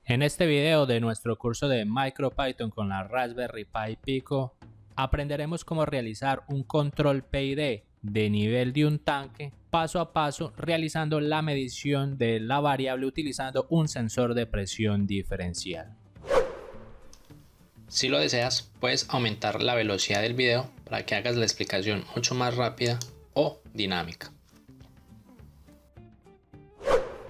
En este video de nuestro curso de MicroPython con la Raspberry Pi Pico, aprenderemos cómo realizar un control PID de nivel de un tanque paso a paso, realizando la medición de la variable utilizando un sensor de presión diferencial. Si lo deseas, puedes aumentar la velocidad del video para que hagas la explicación mucho más rápida o dinámica.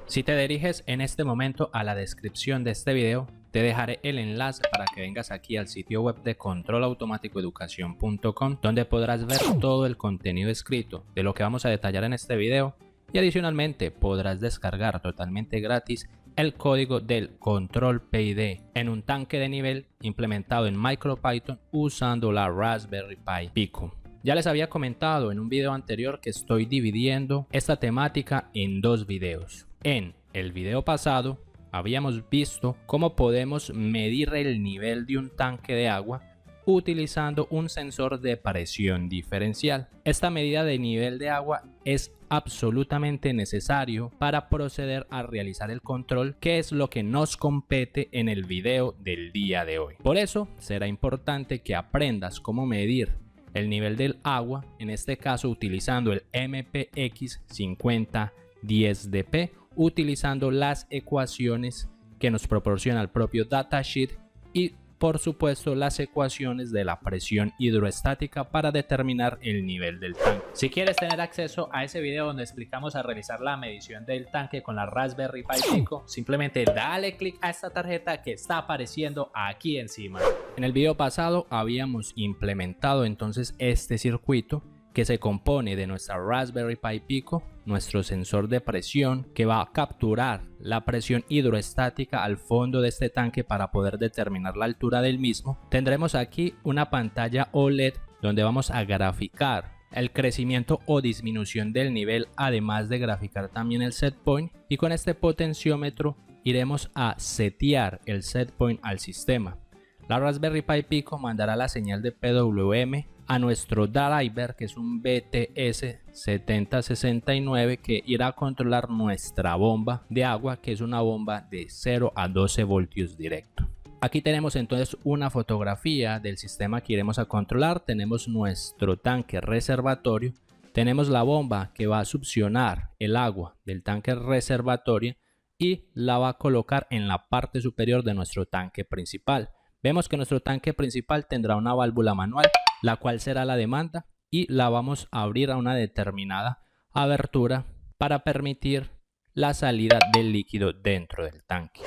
Si te diriges en este momento a la descripción de este video, te dejaré el enlace para que vengas aquí al sitio web de controlautomaticoeducación.com, donde podrás ver todo el contenido escrito de lo que vamos a detallar en este video, y adicionalmente podrás descargar totalmente gratis el código del control PID en un tanque de nivel implementado en MicroPython usando la Raspberry Pi Pico. Ya les había comentado en un video anterior que estoy dividiendo esta temática en dos videos. En el video pasado habíamos visto cómo podemos medir el nivel de un tanque de agua utilizando un sensor de presión diferencial. Esta medida de nivel de agua es absolutamente necesario para proceder a realizar el control, que es lo que nos compete en el video del día de hoy. Por eso será importante que aprendas cómo medir el nivel del agua, en este caso utilizando el MPX 5010DP, utilizando las ecuaciones que nos proporciona el propio datasheet y por supuesto las ecuaciones de la presión hidroestática para determinar el nivel del tanque. Si quieres tener acceso a ese video donde explicamos a realizar la medición del tanque con la Raspberry Pi Pico, simplemente dale clic a esta tarjeta que está apareciendo aquí encima. En el video pasado habíamos implementado entonces este circuito que se compone de nuestra Raspberry Pi Pico, nuestro sensor de presión que va a capturar la presión hidroestática al fondo de este tanque para poder determinar la altura del mismo. Tendremos aquí una pantalla OLED donde vamos a graficar el crecimiento o disminución del nivel, además de graficar también el set point, y con este potenciómetro iremos a setear el set point al sistema. La Raspberry Pi Pico mandará la señal de PWM a nuestro driver, que es un BTS 7069, que irá a controlar nuestra bomba de agua, que es una bomba de 0 a 12 voltios directo. Aquí tenemos entonces una fotografía del sistema que iremos a controlar. Tenemos nuestro tanque reservatorio, tenemos la bomba que va a succionar el agua del tanque reservatorio y la va a colocar en la parte superior de nuestro tanque principal. Vemos que nuestro tanque principal tendrá una válvula manual, la cual será la demanda, y la vamos a abrir a una determinada abertura para permitir la salida del líquido dentro del tanque.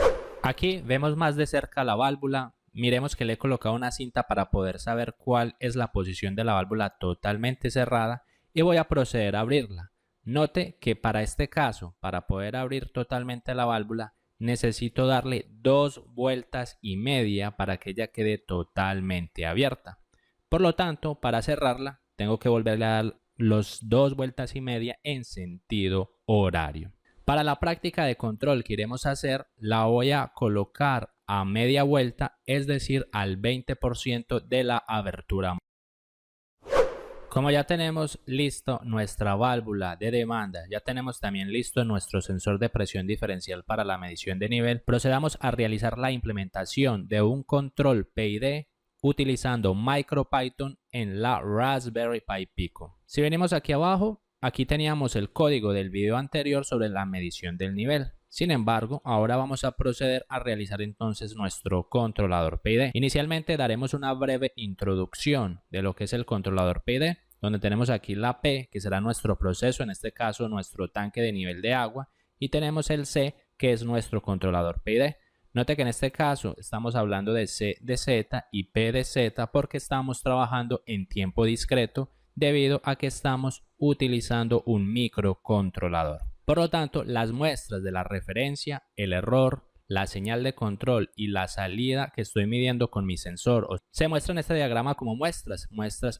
Aquí vemos más de cerca la válvula. Miremos que le he colocado una cinta para poder saber cuál es la posición de la válvula totalmente cerrada, y voy a proceder a abrirla. Note que para este caso, para poder abrir totalmente la válvula, necesito darle 2 vueltas y media para que ella quede totalmente abierta. Por lo tanto, para cerrarla, tengo que volverle a dar los 2 vueltas y media en sentido horario. Para la práctica de control que iremos a hacer, la voy a colocar a media vuelta, es decir, al 20% de la abertura. Como ya tenemos listo nuestra válvula de demanda, ya tenemos también listo nuestro sensor de presión diferencial para la medición de nivel, procedamos a realizar la implementación de un control PID utilizando MicroPython en la Raspberry Pi Pico. Si venimos aquí abajo, aquí teníamos el código del video anterior sobre la medición del nivel. Sin embargo, ahora vamos a proceder a realizar entonces nuestro controlador PID. Inicialmente daremos una breve introducción de lo que es el controlador PID, donde tenemos aquí la P, que será nuestro proceso, en este caso nuestro tanque de nivel de agua, y tenemos el C, que es nuestro controlador PID. Note que en este caso estamos hablando de C de Z y P de Z porque estamos trabajando en tiempo discreto debido a que estamos utilizando un microcontrolador. Por lo tanto, las muestras de la referencia, el error, la señal de control y la salida que estoy midiendo con mi sensor se muestran en este diagrama como muestras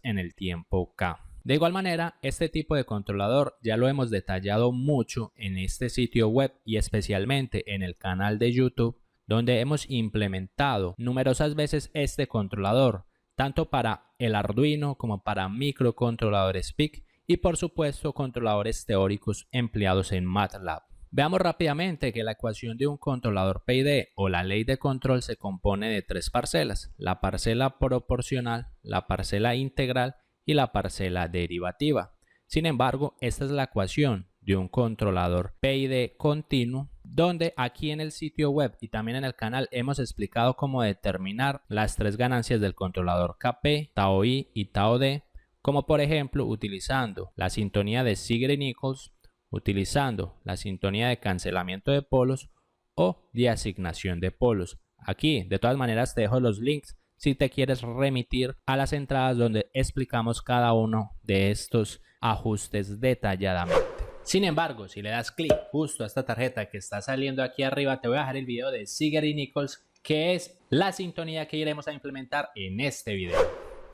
en el tiempo K. De igual manera, este tipo de controlador ya lo hemos detallado mucho en este sitio web y especialmente en el canal de YouTube, donde hemos implementado numerosas veces este controlador, tanto para el Arduino como para microcontroladores PIC y por supuesto controladores teóricos empleados en MATLAB. Veamos rápidamente que la ecuación de un controlador PID o la ley de control se compone de tres parcelas: la parcela proporcional, la parcela integral y la parcela derivativa. Sin embargo, esta es la ecuación de un controlador PID continuo, donde aquí en el sitio web y también en el canal hemos explicado cómo determinar las tres ganancias del controlador KP, Tau I y Tau D, como por ejemplo utilizando la sintonía de Ziegler-Nichols, utilizando la sintonía de cancelamiento de polos o de asignación de polos. Aquí de todas maneras te dejo los links si te quieres remitir a las entradas donde explicamos cada uno de estos ajustes detalladamente. Sin embargo, si le das clic justo a esta tarjeta que está saliendo aquí arriba, te voy a dejar el video de Ziegler-Nichols, que es la sintonía que iremos a implementar en este video.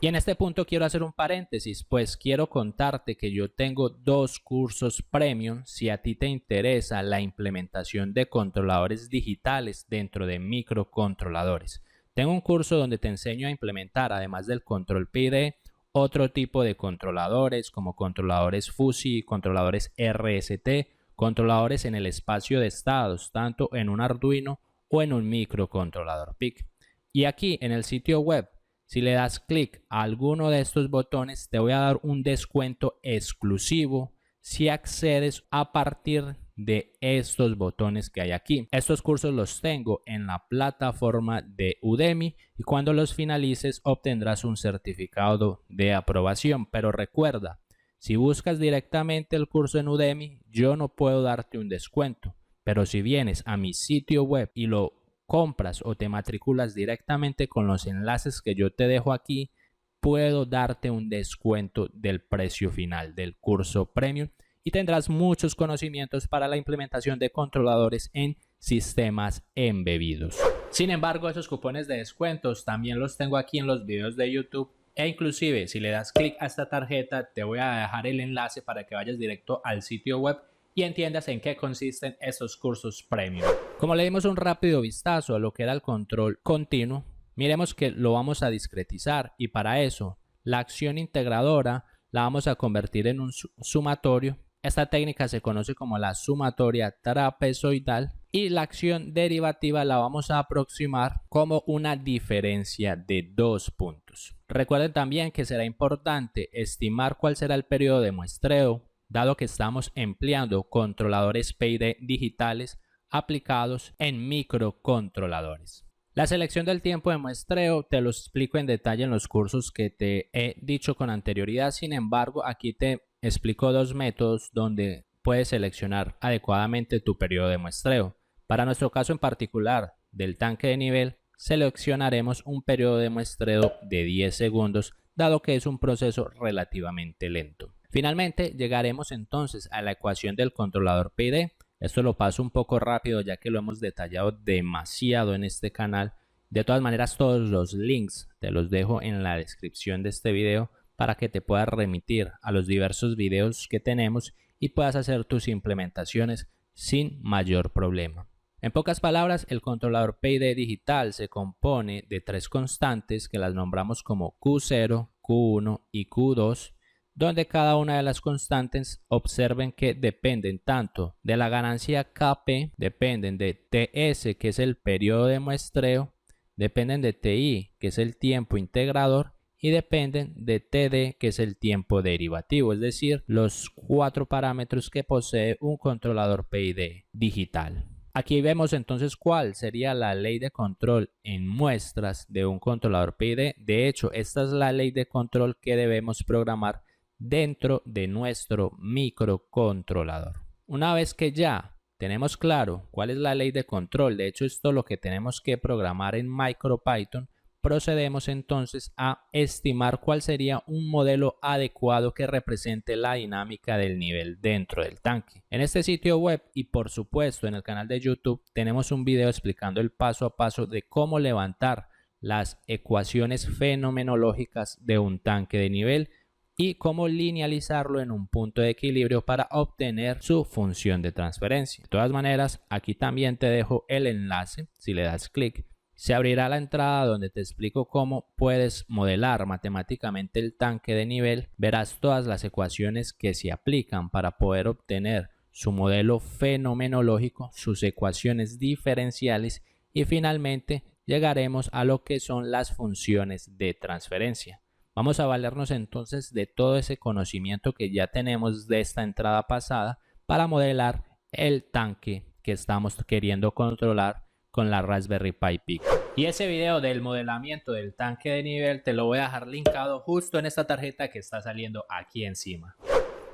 Y en este punto quiero hacer un paréntesis, pues quiero contarte que yo tengo dos cursos premium si a ti te interesa la implementación de controladores digitales dentro de microcontroladores. Tengo un curso donde te enseño a implementar, además del control PID, otro tipo de controladores como controladores FUSI, controladores RST, controladores en el espacio de estados, tanto en un Arduino o en un microcontrolador PIC. Y aquí en el sitio web, si le das clic a alguno de estos botones, te voy a dar un descuento exclusivo si accedes a partir de estos botones que hay aquí. Estos cursos los tengo en la plataforma de Udemy y cuando los finalices obtendrás un certificado de aprobación. Pero recuerda, si buscas directamente el curso en Udemy, yo no puedo darte un descuento. Pero si vienes a mi sitio web y lo compras o te matriculas directamente con los enlaces que yo te dejo aquí, puedo darte un descuento del precio final del curso premium y tendrás muchos conocimientos para la implementación de controladores en sistemas embebidos. Sin embargo, esos cupones de descuentos también los tengo aquí en los videos de YouTube e inclusive si le das clic a esta tarjeta te voy a dejar el enlace para que vayas directo al sitio web y entiendas en qué consisten estos cursos premium. Como le dimos un rápido vistazo a lo que era el control continuo, miremos que lo vamos a discretizar y para eso la acción integradora la vamos a convertir en un sumatorio. Esta técnica se conoce como la sumatoria trapezoidal y la acción derivativa la vamos a aproximar como una diferencia de 2 puntos. Recuerden también que será importante estimar cuál será el periodo de muestreo, dado que estamos empleando controladores PID digitales aplicados en microcontroladores. La selección del tiempo de muestreo te lo explico en detalle en los cursos que te he dicho con anterioridad. Sin embargo, aquí te explico dos métodos donde puedes seleccionar adecuadamente tu periodo de muestreo. Para nuestro caso en particular del tanque de nivel, seleccionaremos un periodo de muestreo de 10 segundos, dado que es un proceso relativamente lento. Finalmente, llegaremos entonces a la ecuación del controlador PID. Esto lo paso un poco rápido ya que lo hemos detallado demasiado en este canal. De todas maneras, todos los links te los dejo en la descripción de este video para que te puedas remitir a los diversos videos que tenemos y puedas hacer tus implementaciones sin mayor problema. En pocas palabras, el controlador PID digital se compone de tres constantes que las nombramos como Q0, Q1 y Q2, donde cada una de las constantes observen que dependen tanto de la ganancia KP, dependen de TS, que es el periodo de muestreo, dependen de TI, que es el tiempo integrador, y dependen de TD, que es el tiempo derivativo, es decir, los 4 parámetros que posee un controlador PID digital. Aquí vemos entonces cuál sería la ley de control en muestras de un controlador PID. De hecho, esta es la ley de control que debemos programar dentro de nuestro microcontrolador. Una vez que ya tenemos claro cuál es la ley de control, de hecho esto es lo que tenemos que programar en MicroPython, procedemos entonces a estimar cuál sería un modelo adecuado que represente la dinámica del nivel dentro del tanque. En este sitio web y por supuesto en el canal de YouTube tenemos un video explicando el paso a paso de cómo levantar las ecuaciones fenomenológicas de un tanque de nivel y cómo linealizarlo en un punto de equilibrio para obtener su función de transferencia. De todas maneras, aquí también te dejo el enlace. Si le das clic, se abrirá la entrada donde te explico cómo puedes modelar matemáticamente el tanque de nivel. Verás todas las ecuaciones que se aplican para poder obtener su modelo fenomenológico, sus ecuaciones diferenciales y finalmente llegaremos a lo que son las funciones de transferencia. Vamos a valernos entonces de todo ese conocimiento que ya tenemos de esta entrada pasada para modelar el tanque que estamos queriendo controlar con la Raspberry Pi Pico. Y ese video del modelamiento del tanque de nivel te lo voy a dejar linkado justo en esta tarjeta que está saliendo aquí encima.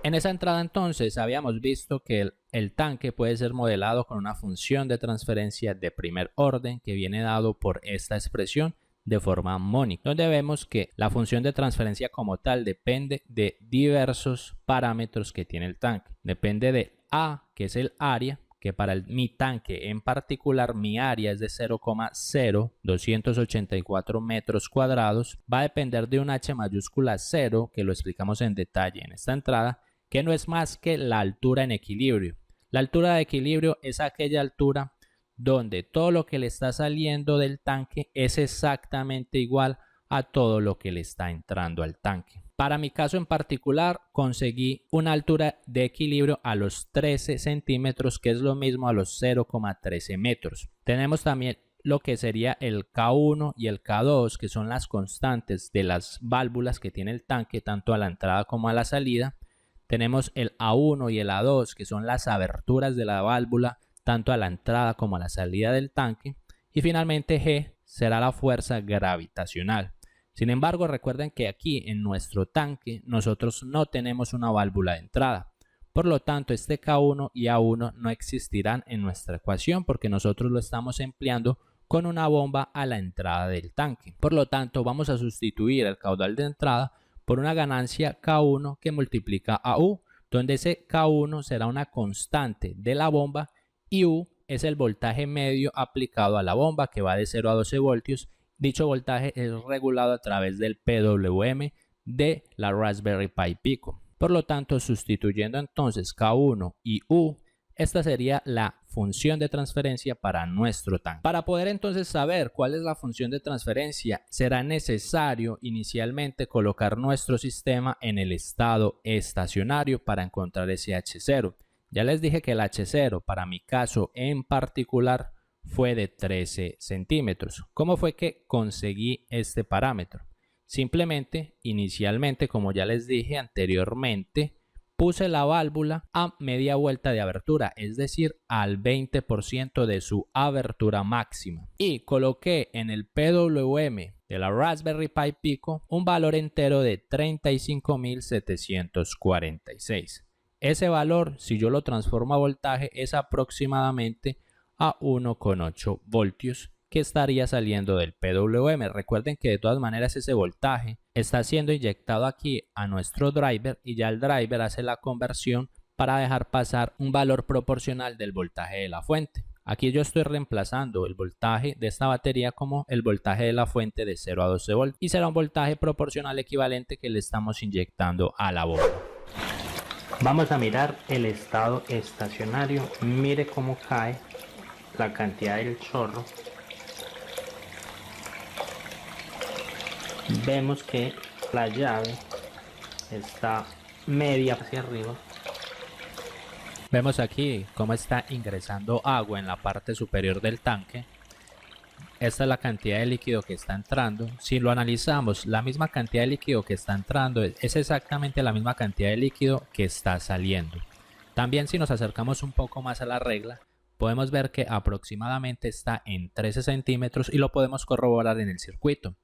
En esa entrada entonces habíamos visto que el tanque puede ser modelado con una función de transferencia de primer orden que viene dado por esta expresión de forma mónica, donde vemos que la función de transferencia como tal depende de diversos parámetros que tiene el tanque. Depende de A, que es el área, que para mi tanque en particular mi área es de 0,0284 metros cuadrados. Va a depender de un H mayúscula 0, que lo explicamos en detalle en esta entrada, que no es más que la altura en equilibrio. La altura de equilibrio es aquella altura donde todo lo que le está saliendo del tanque es exactamente igual a todo lo que le está entrando al tanque. Para mi caso en particular conseguí una altura de equilibrio a los 13 centímetros, que es lo mismo a los 0,13 metros. Tenemos también lo que sería el K1 y el K2, que son las constantes de las válvulas que tiene el tanque, tanto a la entrada como a la salida. Tenemos el A1 y el A2, que son las aberturas de la válvula, tanto a la entrada como a la salida del tanque. Y finalmente G será la fuerza gravitacional. Sin embargo, recuerden que aquí en nuestro tanque nosotros no tenemos una válvula de entrada. Por lo tanto, este K1 y A1 no existirán en nuestra ecuación porque nosotros lo estamos empleando con una bomba a la entrada del tanque. Por lo tanto, vamos a sustituir el caudal de entrada por una ganancia K1 que multiplica a U, donde ese K1 será una constante de la bomba y U es el voltaje medio aplicado a la bomba, que va de 0 a 12 voltios. Dicho voltaje es regulado a través del PWM de la Raspberry Pi Pico. Por lo tanto, sustituyendo entonces K1 y U, esta sería la función de transferencia para nuestro tanque. Para poder entonces saber cuál es la función de transferencia, será necesario inicialmente colocar nuestro sistema en el estado estacionario para encontrar ese H0. Ya les dije que el H0 para mi caso en particular fue de 13 centímetros. ¿Cómo fue que conseguí este parámetro? Simplemente, inicialmente, como ya les dije anteriormente, puse la válvula a media vuelta de abertura, es decir, al 20% de su abertura máxima. Y coloqué en el PWM de la Raspberry Pi Pico un valor entero de 35.746. Ese valor, si yo lo transformo a voltaje, es aproximadamente a 1,8 voltios que estaría saliendo del PWM. Recuerden que de todas maneras ese voltaje está siendo inyectado aquí a nuestro driver y ya el driver hace la conversión para dejar pasar un valor proporcional del voltaje de la fuente. Aquí yo estoy reemplazando el voltaje de esta batería como el voltaje de la fuente de 0 a 12 voltios y será un voltaje proporcional equivalente que le estamos inyectando a la bomba. Vamos a mirar el estado estacionario. Mire cómo cae la cantidad del chorro. Vemos que la llave está media hacia arriba. Vemos aquí cómo está ingresando agua en la parte superior del tanque. Esta es la cantidad de líquido que está entrando. Si lo analizamos, la misma cantidad de líquido que está entrando es exactamente la misma cantidad de líquido que está saliendo. También si nos acercamos un poco más a la regla, podemos ver que aproximadamente está en 13 centímetros y lo podemos corroborar en el circuito.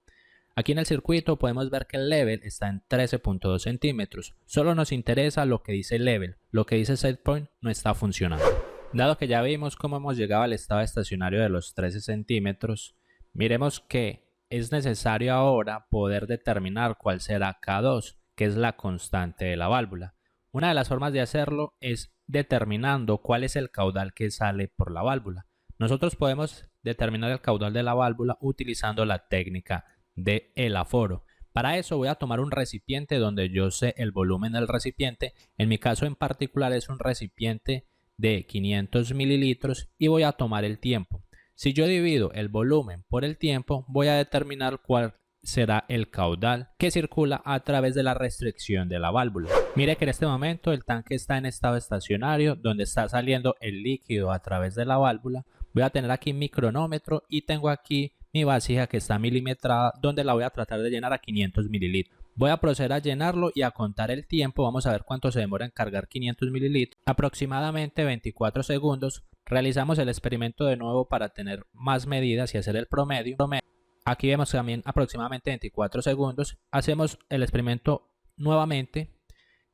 Aquí en el circuito podemos ver que el level está en 13.2 centímetros. Solo nos interesa lo que dice level, lo que dice setpoint no está funcionando. Dado que ya vimos cómo hemos llegado al estado estacionario de los 13 centímetros, miremos que es necesario ahora poder determinar cuál será K2, que es la constante de la válvula. Una de las formas de hacerlo es determinando cuál es el caudal que sale por la válvula. Nosotros podemos determinar el caudal de la válvula utilizando la técnica de el aforo. Para eso voy a tomar un recipiente donde yo sé el volumen del recipiente. En mi caso en particular es un recipiente de 500 mililitros y voy a tomar el tiempo. Si yo divido el volumen por el tiempo, voy a determinar cuál será el caudal que circula a través de la restricción de la válvula. Mire que en este momento el tanque está en estado estacionario, donde está saliendo el líquido a través de la válvula. Voy a tener aquí mi cronómetro y tengo aquí mi vasija que está milimetrada, donde la voy a tratar de llenar a 500 mililitros. Voy a proceder a llenarlo y a contar el tiempo. Vamos a ver cuánto se demora en cargar 500 mililitros. Aproximadamente 24 segundos. Realizamos el experimento de nuevo para tener más medidas y hacer el promedio. Aquí vemos también aproximadamente 24 segundos. Hacemos el experimento nuevamente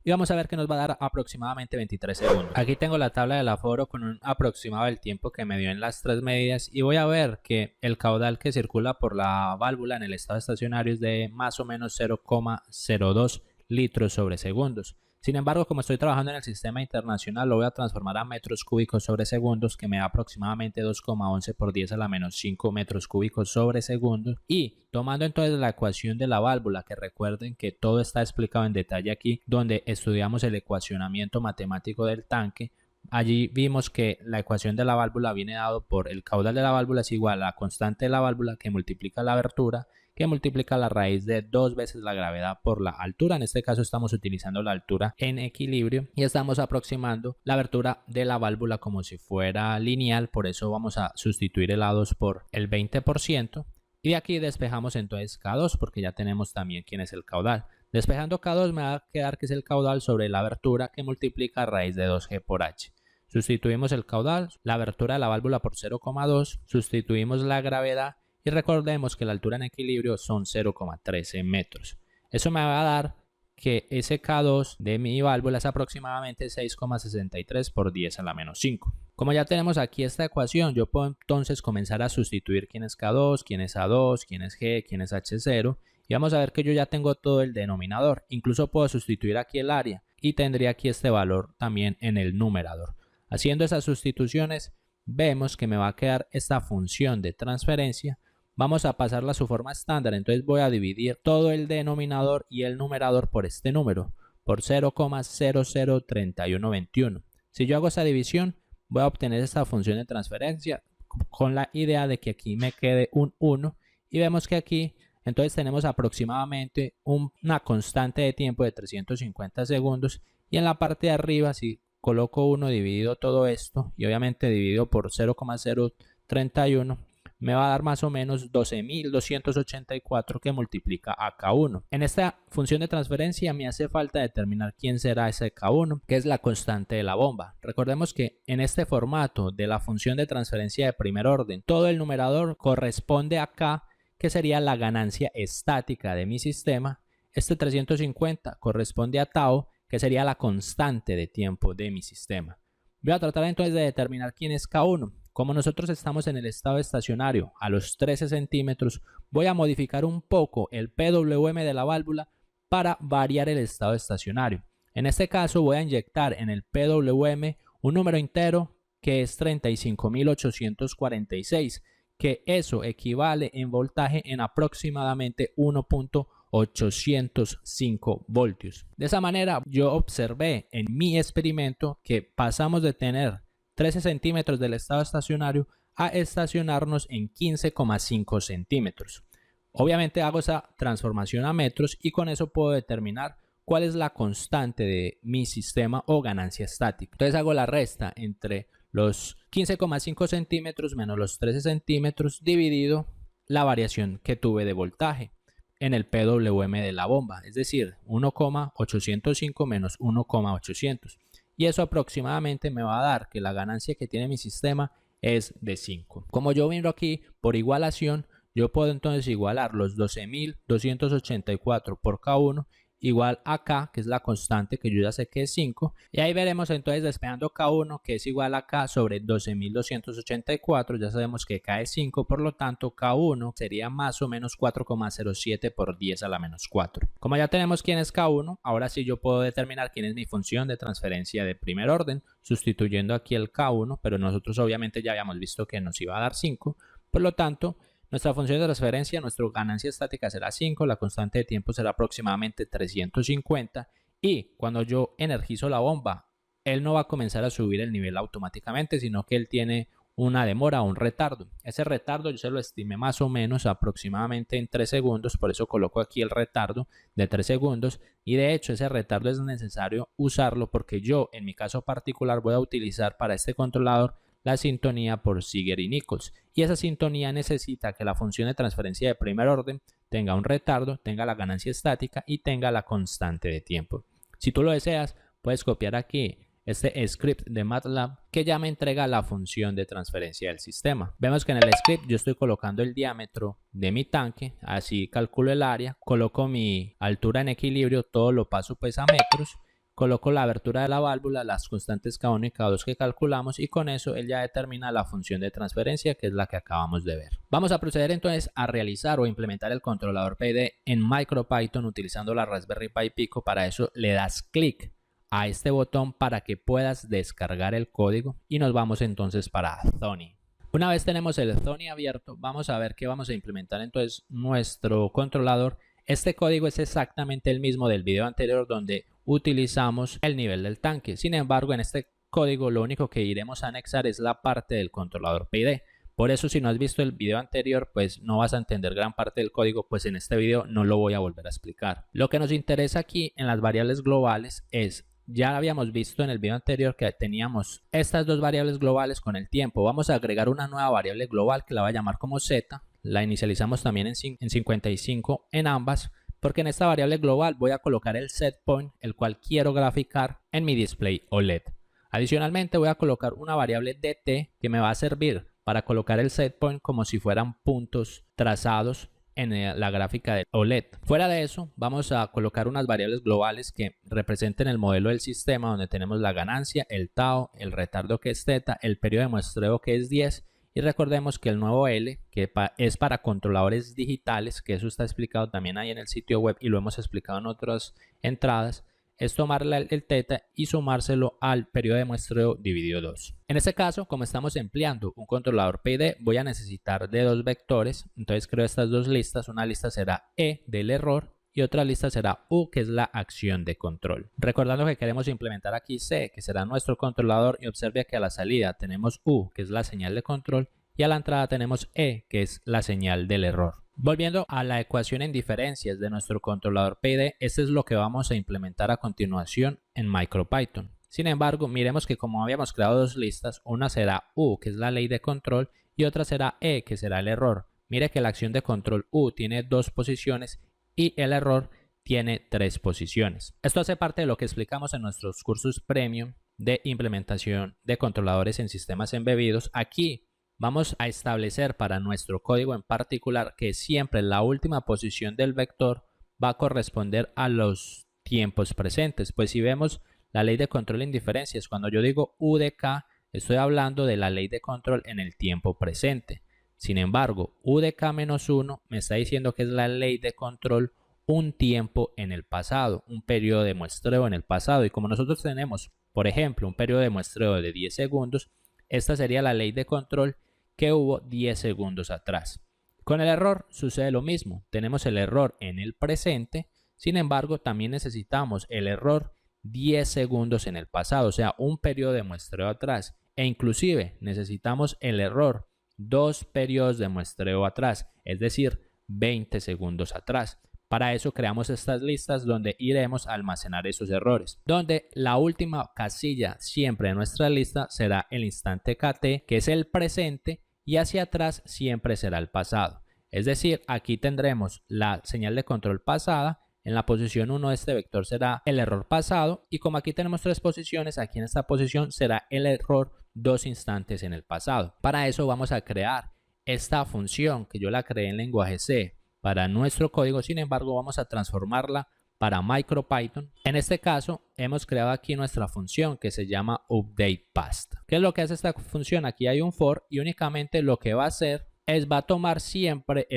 y vamos a ver que nos va a dar aproximadamente 23 segundos. Aquí tengo la tabla del aforo con un aproximado del tiempo que me dio en las tres medidas y voy a ver que el caudal que circula por la válvula en el estado estacionario es de más o menos 0,02 litros sobre segundos. Sin embargo, como estoy trabajando en el sistema internacional, lo voy a transformar a metros cúbicos sobre segundos, que me da aproximadamente 2,11 por 10 a la menos 5 metros cúbicos sobre segundo. Y tomando entonces la ecuación de la válvula, que recuerden que todo está explicado en detalle aquí, donde estudiamos el ecuacionamiento matemático del tanque, allí vimos que la ecuación de la válvula viene dado por el caudal de la válvula es igual a la constante de la válvula que multiplica la abertura, que multiplica la raíz de 2 veces la gravedad por la altura. En este caso estamos utilizando la altura en equilibrio y estamos aproximando la abertura de la válvula como si fuera lineal, por eso vamos a sustituir el A2 por el 20% y de aquí despejamos entonces K2 porque ya tenemos también quién es el caudal. Despejando K2 me va a quedar que es el caudal sobre la abertura que multiplica raíz de 2G por H. Sustituimos el caudal, la abertura de la válvula por 0,2, sustituimos la gravedad y recordemos que la altura en equilibrio son 0,13 metros. Eso me va a dar que ese K2 de mi válvula es aproximadamente 6,63 por 10 a la menos 5. Como ya tenemos aquí esta ecuación, yo puedo entonces comenzar a sustituir quién es K2, quién es A2, quién es G, quién es H0. Y vamos a ver que yo ya tengo todo el denominador. Incluso puedo sustituir aquí el área y tendría aquí este valor también en el numerador. Haciendo esas sustituciones, vemos que me va a quedar esta función de transferencia. Vamos a pasarla a su forma estándar, entonces voy a dividir todo el denominador y el numerador por este número, por 0,003121. Si yo hago esa división, voy a obtener esta función de transferencia con la idea de que aquí me quede un 1 y vemos que aquí entonces tenemos aproximadamente una constante de tiempo de 350 segundos y en la parte de arriba si coloco 1 dividido todo esto y obviamente dividido por 0,031 me va a dar más o menos 12.284 que multiplica a K1. En esta función de transferencia me hace falta determinar quién será ese K1, que es la constante de la bomba. Recordemos que en este formato de la función de transferencia de primer orden, todo el numerador corresponde a K, que sería la ganancia estática de mi sistema. Este 350 corresponde a tau, que sería la constante de tiempo de mi sistema. Voy a tratar entonces de determinar quién es K1. Como nosotros estamos en el estado estacionario a los 13 centímetros, voy a modificar un poco el PWM de la válvula para variar el estado estacionario. En este caso voy a inyectar en el PWM un número entero que es 35.846, que eso equivale en voltaje en aproximadamente 1.805 voltios. De esa manera yo observé en mi experimento que pasamos de tener 13 centímetros del estado estacionario a estacionarnos en 15,5 centímetros. Obviamente hago esa transformación a metros y con eso puedo determinar cuál es la constante de mi sistema o ganancia estática. Entonces hago la resta entre los 15,5 centímetros menos los 13 centímetros dividido la variación que tuve de voltaje en el PWM de la bomba, es decir, 1,805 menos 1,800. Y eso aproximadamente me va a dar que la ganancia que tiene mi sistema es de 5. Como yo miro aquí por igualación, yo puedo entonces igualar los 12.284 por K1 igual a K, que es la constante que yo ya sé que es 5. Y ahí veremos entonces despejando K1 que es igual a K sobre 12.284. Ya sabemos que K es 5, por lo tanto K1 sería más o menos 4,07 por 10 a la menos 4. Como ya tenemos quién es K1, ahora sí yo puedo determinar quién es mi función de transferencia de primer orden, sustituyendo aquí el K1, pero nosotros obviamente ya habíamos visto que nos iba a dar 5. Por lo tanto, nuestra función de transferencia, nuestra ganancia estática será 5, la constante de tiempo será aproximadamente 350 y cuando yo energizo la bomba, él no va a comenzar a subir el nivel automáticamente, sino que él tiene una demora o un retardo. Ese retardo yo se lo estimé más o menos aproximadamente en 3 segundos, por eso coloco aquí el retardo de 3 segundos y de hecho ese retardo es necesario usarlo porque yo en mi caso particular voy a utilizar para este controlador la sintonía por Ziegler y Nichols y esa sintonía necesita que la función de transferencia de primer orden tenga un retardo, tenga la ganancia estática y tenga la constante de tiempo. Si tú lo deseas, puedes copiar aquí este script de MATLAB que ya me entrega la función de transferencia del sistema. Vemos que en el script yo estoy colocando el diámetro de mi tanque, así calculo el área, coloco mi altura en equilibrio, todo lo paso pues a metros, coloco la abertura de la válvula, las constantes K1 y K2 que calculamos y con eso él ya determina la función de transferencia que es la que acabamos de ver. Vamos a proceder entonces a realizar o implementar el controlador PID en MicroPython utilizando la Raspberry Pi Pico. Para eso le das clic a este botón para que puedas descargar el código y nos vamos entonces para Thonny. Una vez tenemos el Thonny abierto, vamos a ver que vamos a implementar entonces nuestro controlador. Este código es exactamente el mismo del video anterior donde utilizamos el nivel del tanque. Sin embargo, en este código lo único que iremos a anexar es la parte del controlador PID. Por eso si no has visto el video anterior, pues no vas a entender gran parte del código, pues en este video no lo voy a volver a explicar. Lo que nos interesa aquí en las variables globales es, ya habíamos visto en el video anterior que teníamos estas dos variables globales con el tiempo. Vamos a agregar una nueva variable global que la voy a llamar como Z. La inicializamos también en 55 en ambas, porque en esta variable global voy a colocar el setPoint, el cual quiero graficar en mi display OLED. Adicionalmente voy a colocar una variable DT que me va a servir para colocar el setPoint como si fueran puntos trazados en la gráfica de OLED. Fuera de eso, vamos a colocar unas variables globales que representen el modelo del sistema, donde tenemos la ganancia, el tau, el retardo que es θ, el periodo de muestreo que es 10 y recordemos que el nuevo L, que es para controladores digitales, que eso está explicado también ahí en el sitio web y lo hemos explicado en otras entradas, es tomarle el θ y sumárselo al periodo de muestreo dividido 2. En este caso, como estamos empleando un controlador PID, voy a necesitar de dos vectores. Entonces creo estas dos listas. Una lista será E del error y otra lista será U, que es la acción de control. Recordando que queremos implementar aquí C, que será nuestro controlador, y observe que a la salida tenemos U, que es la señal de control, y a la entrada tenemos E, que es la señal del error. Volviendo a la ecuación en diferencias de nuestro controlador PID, este es lo que vamos a implementar a continuación en MicroPython. Sin embargo, miremos que como habíamos creado dos listas, una será U, que es la ley de control, y otra será E, que será el error. Mire que la acción de control U tiene 2 posiciones y el error tiene 3 posiciones. Esto hace parte de lo que explicamos en nuestros cursos premium de implementación de controladores en sistemas embebidos. Aquí vamos a establecer para nuestro código en particular que siempre la última posición del vector va a corresponder a los tiempos presentes. Pues si vemos la ley de control en diferencias, cuando yo digo U de K, estoy hablando de la ley de control en el tiempo presente. Sin embargo, U de K menos 1 me está diciendo que es la ley de control un tiempo en el pasado, un periodo de muestreo en el pasado. Y como nosotros tenemos, por ejemplo, un periodo de muestreo de 10 segundos, esta sería la ley de control que hubo 10 segundos atrás. Con el error sucede lo mismo. Tenemos el error en el presente, sin embargo, también necesitamos el error 10 segundos en el pasado, o sea, un periodo de muestreo atrás. E inclusive necesitamos el error 2 periodos de muestreo atrás, es decir, 20 segundos atrás. Para eso creamos estas listas donde iremos a almacenar esos errores, donde la última casilla siempre de nuestra lista será el instante KT, que es el presente, y hacia atrás siempre será el pasado. Es decir, aquí tendremos la señal de control pasada, en la posición 1 de este vector será el error pasado, y como aquí tenemos 3 posiciones, aquí en esta posición será el error 2 instantes en el pasado. Para eso vamos a crear esta función que yo la creé en lenguaje C para nuestro código, sin embargo vamos a transformarla para MicroPython. En este caso hemos creado aquí nuestra función que se llama UpdatePast. ¿Qué es lo que hace esta función? Aquí hay un for y únicamente lo que va a hacer es va a tomar siempre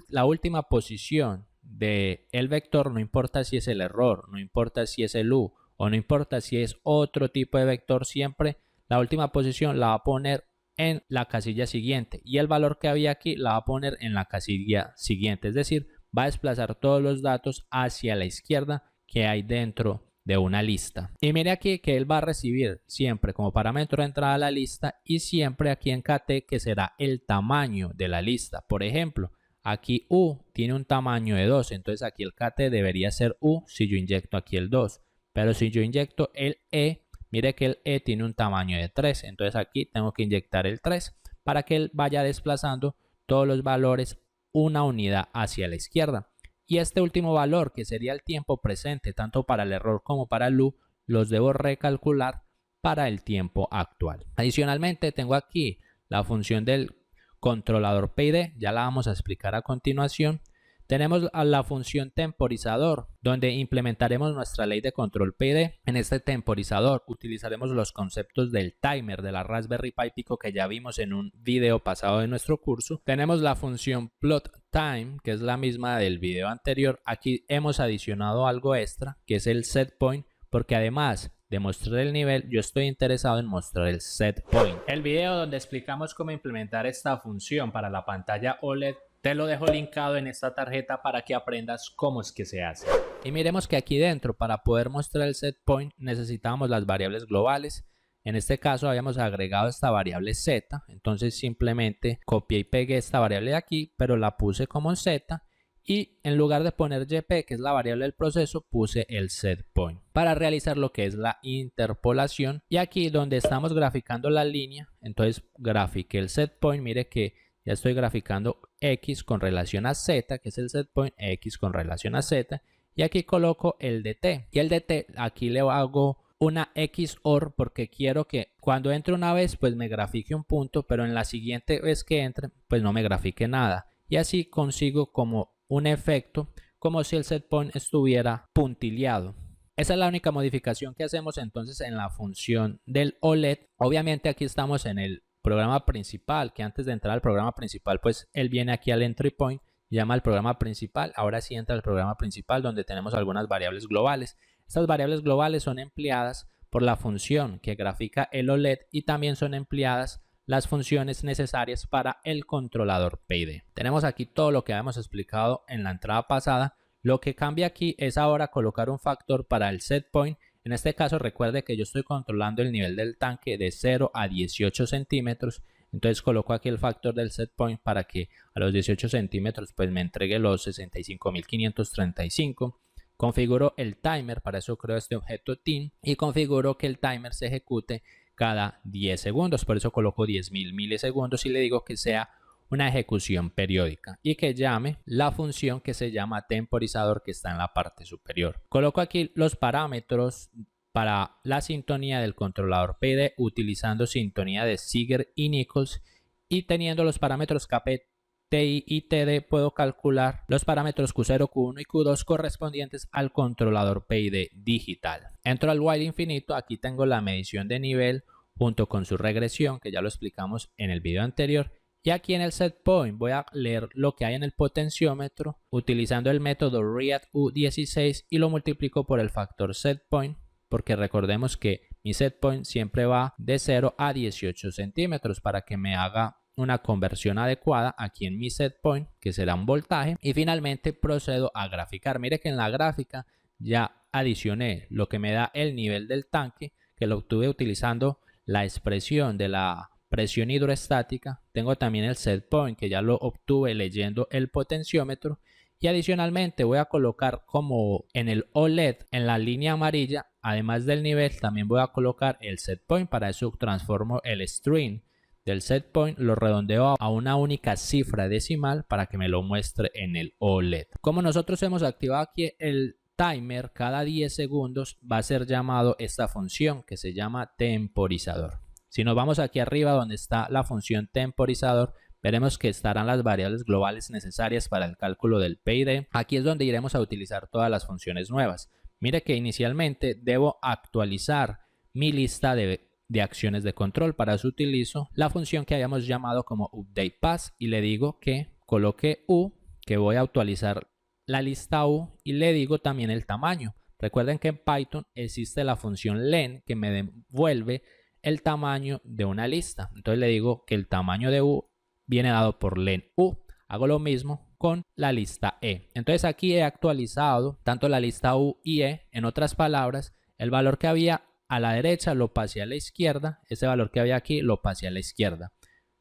la última posición del vector, no importa si es el error, no importa si es el U o no importa si es otro tipo de vector, siempre la última posición la va a poner en la casilla siguiente y el valor que había aquí la va a poner en la casilla siguiente, es decir, va a desplazar todos los datos hacia la izquierda que hay dentro de una lista. Y mire aquí que él va a recibir siempre como parámetro de entrada a la lista y siempre aquí en kt que será el tamaño de la lista. Por ejemplo, aquí u tiene un tamaño de 2, entonces aquí el kt debería ser u si yo inyecto aquí el 2. Pero si yo inyecto el e, mire que el e tiene un tamaño de 3, entonces aquí tengo que inyectar el 3 para que él vaya desplazando todos los valores una unidad hacia la izquierda. Y este último valor, que sería el tiempo presente tanto para el error como para el loop, los debo recalcular para el tiempo actual. Adicionalmente tengo aquí la función del controlador PID, ya la vamos a explicar a continuación. Tenemos a la función temporizador, donde implementaremos nuestra ley de control PID. En este temporizador utilizaremos los conceptos del timer de la Raspberry Pi Pico que ya vimos en un video pasado de nuestro curso. Tenemos la función plot time, que es la misma del video anterior. Aquí hemos adicionado algo extra, que es el set point, porque además de mostrar el nivel, yo estoy interesado en mostrar el set point. El video donde explicamos cómo implementar esta función para la pantalla OLED te lo dejo linkado en esta tarjeta para que aprendas cómo es que se hace. Y miremos que aquí dentro, para poder mostrar el set point, necesitamos las variables globales. En este caso habíamos agregado esta variable z, entonces simplemente copié y pegué esta variable de aquí, pero la puse como z. Y en lugar de poner yp, que es la variable del proceso, puse el set point para realizar lo que es la interpolación. Y aquí donde estamos graficando la línea, entonces grafiqué el set point. Mire que ya estoy graficando x con relación a z, que es el set point, x con relación a z. Y aquí coloco el dt. Y el dt aquí le hago una XOR porque quiero que cuando entre una vez pues me grafique un punto, pero en la siguiente vez que entre pues no me grafique nada. Y así consigo como un efecto como si el set point estuviera puntileado. Esa es la única modificación que hacemos entonces en la función del OLED. Obviamente aquí estamos en el programa principal, que antes de entrar al programa principal pues él viene aquí al entry point, llama al programa principal. Ahora sí entra al programa principal donde tenemos algunas variables globales. Estas variables globales son empleadas por la función que grafica el OLED y también son empleadas las funciones necesarias para el controlador PID. Tenemos aquí todo lo que habíamos explicado en la entrada pasada. Lo que cambia aquí es ahora colocar un factor para el set point. En este caso recuerde que yo estoy controlando el nivel del tanque de 0 a 18 centímetros. Entonces coloco aquí el factor del set point para que a los 18 centímetros pues me entregue los 65.535. Configuro el timer, para eso creo este objeto TIM, y configuro que el timer se ejecute cada 10 segundos, por eso coloco 10.000 milisegundos y le digo que sea una ejecución periódica y que llame la función que se llama temporizador, que está en la parte superior. Coloco aquí los parámetros para la sintonía del controlador PID utilizando sintonía de Ziegler y Nichols, y teniendo los parámetros KP, TI y TD puedo calcular los parámetros Q0, Q1 y Q2 correspondientes al controlador PID digital. Entro al while infinito, aquí tengo la medición de nivel junto con su regresión, que ya lo explicamos en el video anterior. Y aquí en el set point voy a leer lo que hay en el potenciómetro utilizando el método readU16 y lo multiplico por el factor set point, porque recordemos que mi set point siempre va de 0 a 18 centímetros para que me haga una conversión adecuada aquí en mi set point, que será un voltaje. Y finalmente procedo a graficar. Mire que en la gráfica ya adicioné lo que me da el nivel del tanque, que lo obtuve utilizando la expresión de la presión hidroestática. Tengo también el set point, que ya lo obtuve leyendo el potenciómetro. Y adicionalmente voy a colocar como en el OLED, en la línea amarilla, además del nivel, también voy a colocar el set point. Para eso transformo el string del set point, lo redondeo a una única cifra decimal para que me lo muestre en el OLED. Como nosotros hemos activado aquí el timer, cada 10 segundos va a ser llamado esta función que se llama temporizador. Si nos vamos aquí arriba donde está la función temporizador, veremos que estarán las variables globales necesarias para el cálculo del PID. Aquí es donde iremos a utilizar todas las funciones nuevas. Mire que inicialmente debo actualizar mi lista de acciones de control. Para eso utilizo la función que habíamos llamado como updatePath y le digo que coloque u, que voy a actualizar la lista u, y le digo también el tamaño. Recuerden que en Python existe la función len que me devuelve el tamaño de una lista. Entonces le digo que el tamaño de u viene dado por len u. Hago lo mismo con la lista e. Entonces aquí he actualizado tanto la lista u y e. En otras palabras, el valor que había a la derecha lo pasé a la izquierda, este valor que había aquí lo pasé a la izquierda.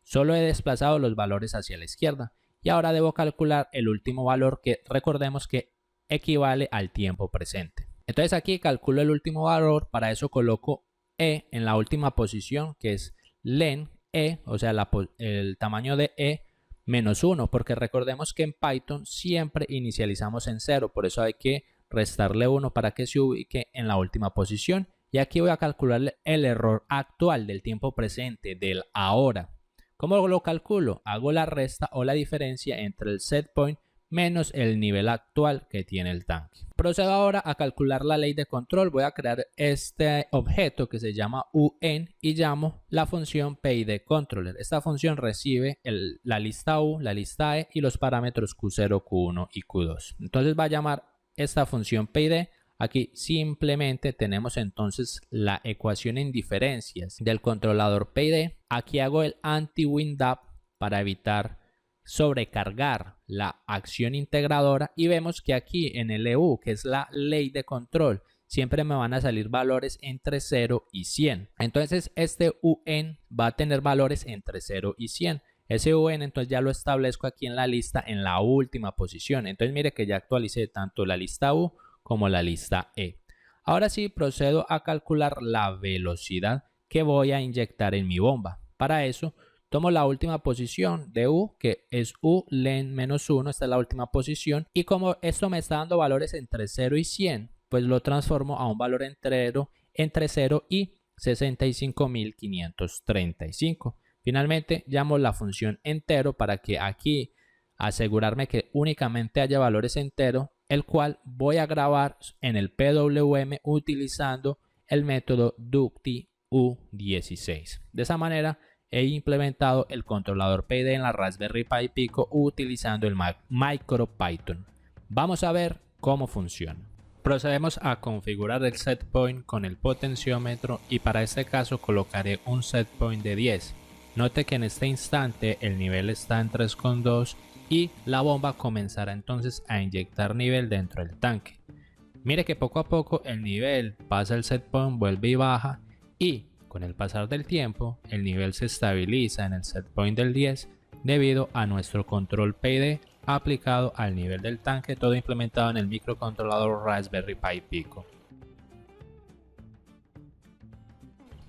Solo he desplazado los valores hacia la izquierda y ahora debo calcular el último valor que recordemos que equivale al tiempo presente. Entonces aquí calculo el último valor, para eso coloco E en la última posición, que es len E, o sea el tamaño de E menos 1, porque recordemos que en Python siempre inicializamos en 0, por eso hay que restarle 1 para que se ubique en la última posición. Y aquí voy a calcular el error actual del tiempo presente, del ahora. ¿Cómo lo calculo? Hago la resta o la diferencia entre el set point menos el nivel actual que tiene el tanque. Procedo ahora a calcular la ley de control. Voy a crear este objeto que se llama UN y llamo la función PID controller. Esta función recibe la lista U, la lista E y los parámetros Q0, Q1 y Q2. Entonces va a llamar esta función PID. Aquí simplemente tenemos entonces la ecuación en diferencias del controlador PID. Aquí hago el anti-WinDAP para evitar sobrecargar la acción integradora y vemos que aquí en el EU, que es la ley de control, siempre me van a salir valores entre 0 y 100. Entonces este UN va a tener valores entre 0 y 100. Ese UN entonces ya lo establezco aquí en la lista en la última posición. Entonces mire que ya actualicé tanto la lista U como la lista E. Ahora sí procedo a calcular la velocidad que voy a inyectar en mi bomba. Para eso tomo la última posición de U, que es U len menos 1, esta es la última posición, y como esto me está dando valores entre 0 y 100, pues lo transformo a un valor entero entre 0 y 65.535. Finalmente llamo la función entero para que aquí asegurarme que únicamente haya valores enteros, el cual voy a grabar en el PWM utilizando el método ducti U16. De esa manera he implementado el controlador PID en la Raspberry Pi Pico utilizando el MicroPython. Vamos a ver cómo funciona. Procedemos a configurar el setpoint con el potenciómetro y para este caso colocaré un setpoint de 10. Note que en este instante el nivel está en 3,2 y la bomba comenzará entonces a inyectar nivel dentro del tanque. Mire que poco a poco el nivel pasa el setpoint, vuelve y baja, y con el pasar del tiempo el nivel se estabiliza en el setpoint del 10 debido a nuestro control PID aplicado al nivel del tanque, todo implementado en el microcontrolador Raspberry Pi Pico.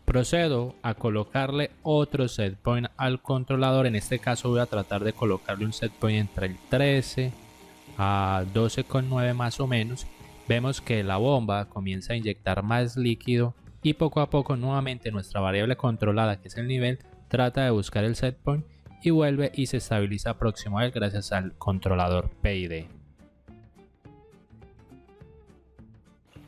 Procedo a colocarle otro setpoint al controlador. En este caso voy a tratar de colocarle un setpoint entre el 13 a 12,9 más o menos. Vemos que la bomba comienza a inyectar más líquido y poco a poco nuevamente nuestra variable controlada, que es el nivel, trata de buscar el setpoint y vuelve y se estabiliza próximo a él gracias al controlador PID.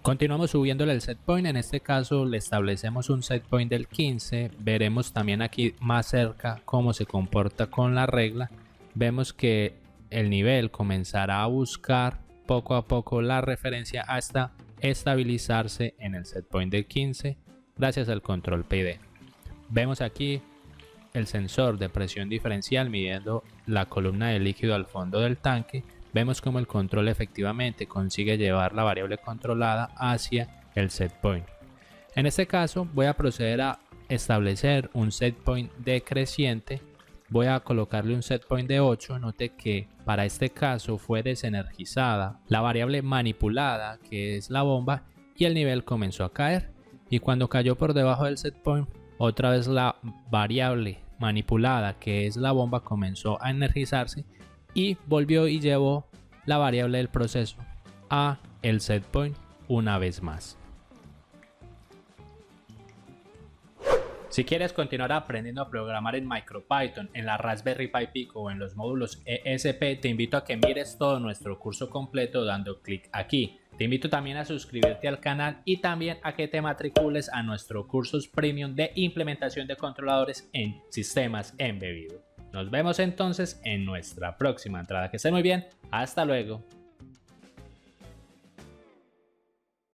Continuamos subiéndole el setpoint, en este caso le establecemos un setpoint del 15, veremos también aquí más cerca cómo se comporta con la regla. Vemos que el nivel comenzará a buscar poco a poco la referencia hasta estabilizarse en el setpoint del 15 gracias al control PID. Vemos aquí el sensor de presión diferencial midiendo la columna de líquido al fondo del tanque. Vemos como el control efectivamente consigue llevar la variable controlada hacia el setpoint. En este caso voy a proceder a establecer un setpoint decreciente. Voy a colocarle un setpoint de 8. Note que para este caso fue desenergizada la variable manipulada, que es la bomba, y el nivel comenzó a caer. Y cuando cayó por debajo del setpoint, otra vez la variable manipulada, que es la bomba, comenzó a energizarse y volvió y llevó la variable del proceso a el setpoint una vez más. Si quieres continuar aprendiendo a programar en MicroPython, en la Raspberry Pi Pico o en los módulos ESP, te invito a que mires todo nuestro curso completo dando clic aquí. Te invito también a suscribirte al canal y también a que te matricules a nuestros cursos premium de implementación de controladores en sistemas embebidos. Nos vemos entonces en nuestra próxima entrada. Que estén muy bien. Hasta luego.